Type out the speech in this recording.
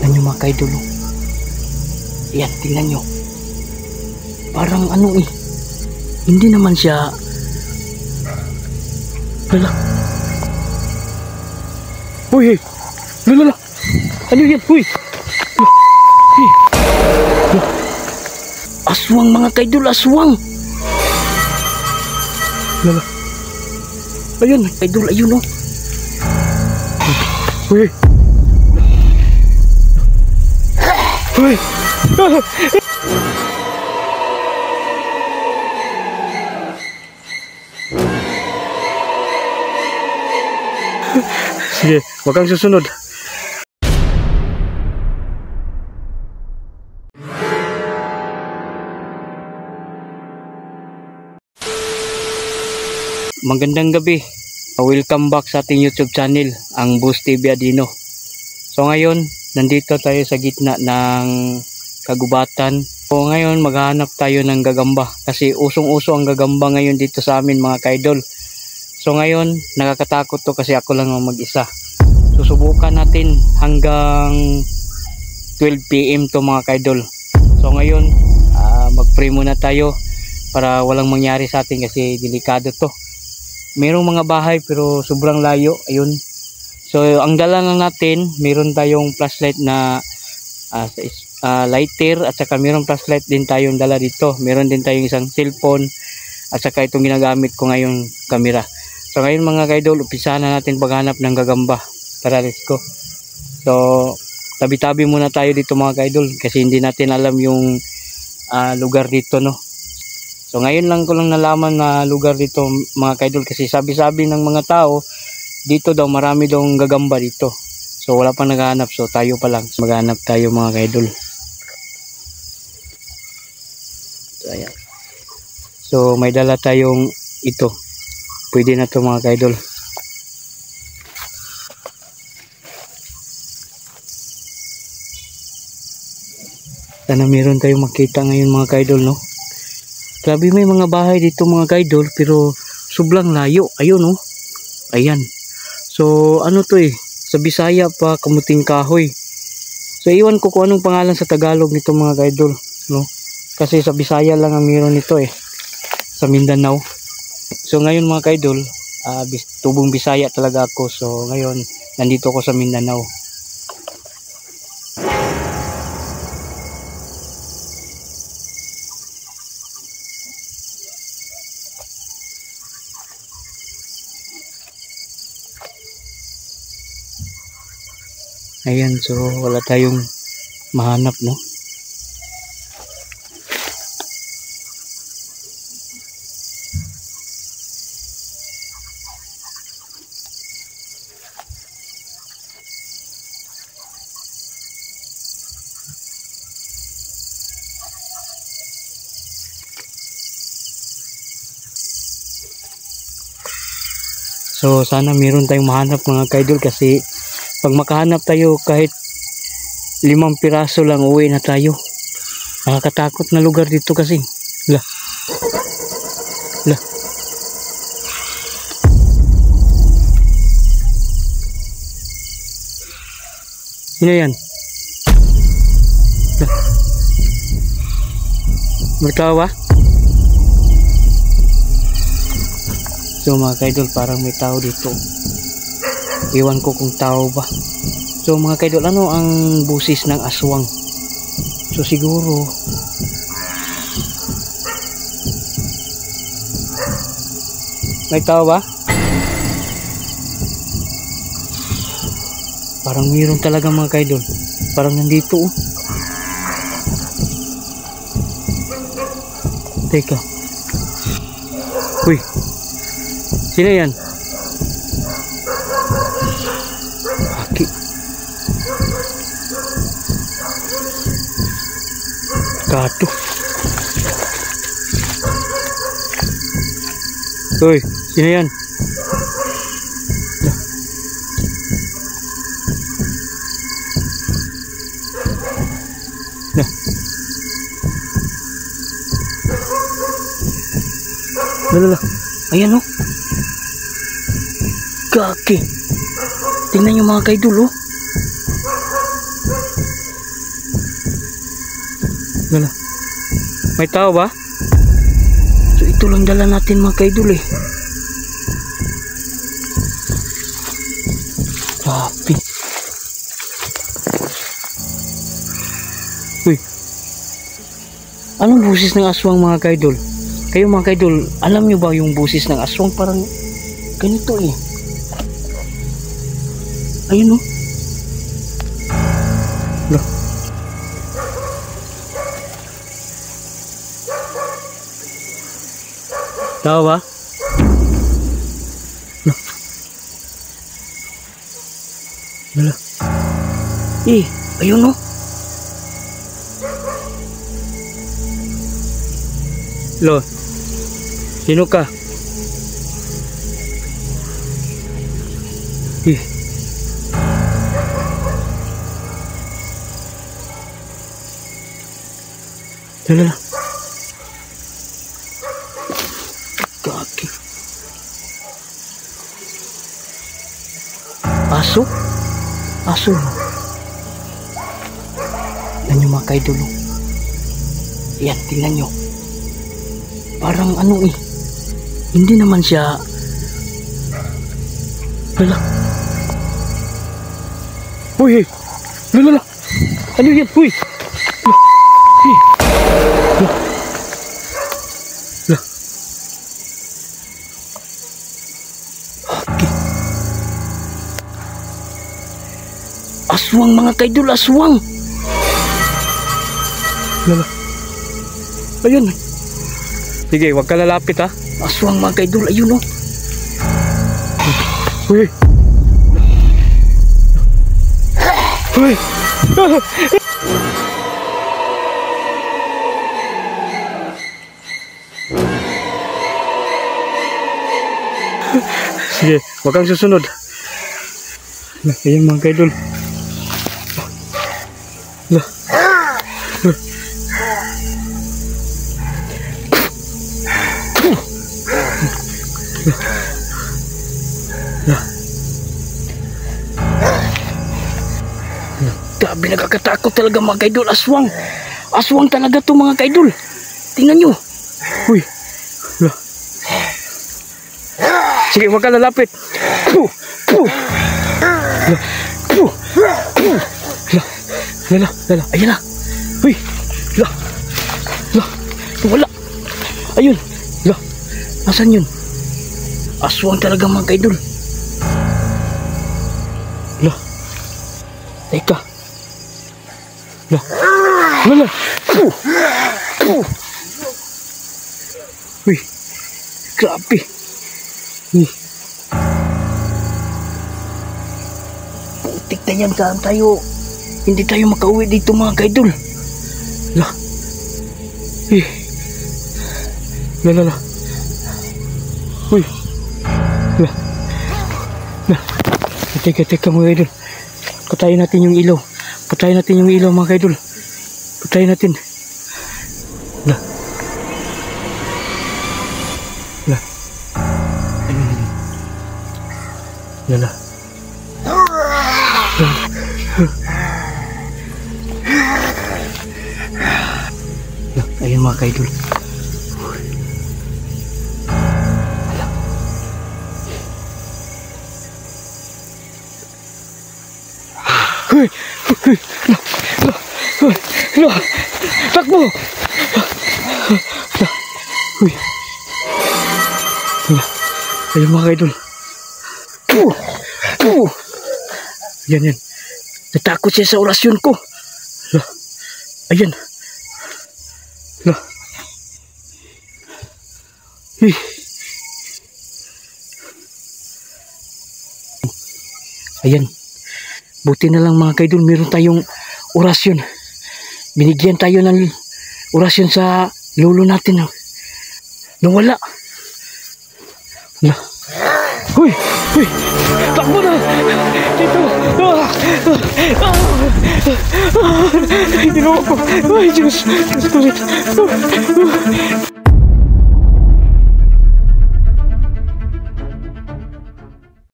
Tingnan nyo mga kaidol. Yan, tingnan nyo. Parang ano eh. Hindi naman siya. Lala. Uy, lala. Ano yan? Uy. Aswang mga kaidol, aswang. Lala. Ayun, kaidol, ayun oh. Uy. Uy. Sige, wag kang susunod. Magandang gabi. Welcome back sa ating YouTube channel, ang Boss TV Adino. So ngayon, nandito tayo sa gitna ng kagubatan. So ngayon, maghahanap tayo ng gagamba. Kasi usong-uso ang gagamba ngayon dito sa amin mga kaidol. So ngayon, nakakatakot to kasi ako lang ang mag-isa. Susubukan natin hanggang 12 PM to mga kaidol. So ngayon, mag-pray muna tayo para walang mangyari sa atin kasi delikado to. Merong mga bahay pero sobrang layo. Ayun. So ang dala lang natin, meron tayong flashlight na lighter at saka merong flashlight din tayong dala dito. Meron din tayong isang cellphone at saka itong ginagamit ko ngayon camera. So ngayon mga kaidol, umpisa na natin paghanap ng gagamba. Tara, let's go. So tabi-tabi muna tayo dito mga kaidol kasi hindi natin alam yung lugar dito, no. So ngayon lang ko lang nalaman na lugar dito mga kaidol kasi sabi-sabi ng mga tao dito daw marami daw gagamba dito. So wala pang naghahanap, so tayo pa lang maghanap tayo mga kaidol. So ayan. So may dala tayong ito. Pwede na to mga kaidol. Sana meron tayong makita ngayon mga kaidol, no. Grabe, may mga bahay dito mga kaidol pero sobrang layo. Ayun oh. Ayan. So ano to eh, sa Bisaya pa kamuting kahoy. So iwan ko kung anong pangalan sa Tagalog nito mga kaidol, no? Kasi sa Bisaya lang ang meron nito eh. Sa Mindanao. So ngayon mga kaidol, tubong Bisaya talaga ako. So ngayon nandito ako sa Mindanao. Ayan, so wala tayong mahanap, no. So sana meron tayong mahanap mga kaidol kasi pag makahanap tayo kahit 5 piraso lang, uwi na tayo. Nakakatakot na lugar dito kasi. Lah. Lah. Sino yan? Lah. Mertawa? So mga kaidol, parang may tao dito. Iwan ko kung tao ba. So mga kaidol, ano ang busis ng aswang? So siguro may tao ba? Parang mayroon talaga mga kaidol. Parang nandito oh. Teka. Uy. Sino yan? Aki. Gato. Uy, sino yan? Nah. Lala. Ayan oh. Gaki. Tingnan nyo mga kaidol oh. Wala. May tao ba? So ito lang dala natin mga kaidol eh. Grabe. Uy. Anong busis ng aswang mga kaidol? Kayo mga kaidol, alam nyo ba yung busis ng aswang? Parang ganito eh. Ayun o. Wala. Tao ba? Wala. Ayun o. Lo, sino ka? Lala. Kaki. Aso? Aso. Tingnan nyo mga kaidol. Yan, tingnan nyo. Parang ano eh. Hindi naman siya. Lala. Uy, hey. Lala. Ano yan? Uy. Aswang mga kaidol, aswang. Lala. Ayun. Sige, wag ka lalapit ha. Aswang mga kaidol, ayun o. Uy. Uy. Sige, wag kang susunod. Ayun mga kaidol. Grabe, nakakatakot talaga mga kaidol. Aswang. Aswang talaga to mga kaidol. Tingnan nyo. Uy. Sige, wag ka lalapit. Lala. Ayan na. Uy. Wala. Ayun. Nasaan yun? Aswang talaga mga kaidol. Teka. Lala. Uy. Grabe. Putik na yan. Saan tayo? Hindi tayo makauwi dito mga kaidol. Lala. Uy. Teka mga kaidol. Patayin natin yung ilaw. Mga kaidol. Patayin natin. Lala. Ayun mga kaidol. Takbo. Ayun mga kaidol. Yan. Natakot siya sa orasyon ko. Ayan. Ayan. Buti na lang mga kaidol, meron tayong orasyon. Binigyan tayo ng orasyon sa lolo natin. Nawala. Uy! Takbo na! Dito! Ay, ginawa ko! Ay, Diyos! Diyos ko rin!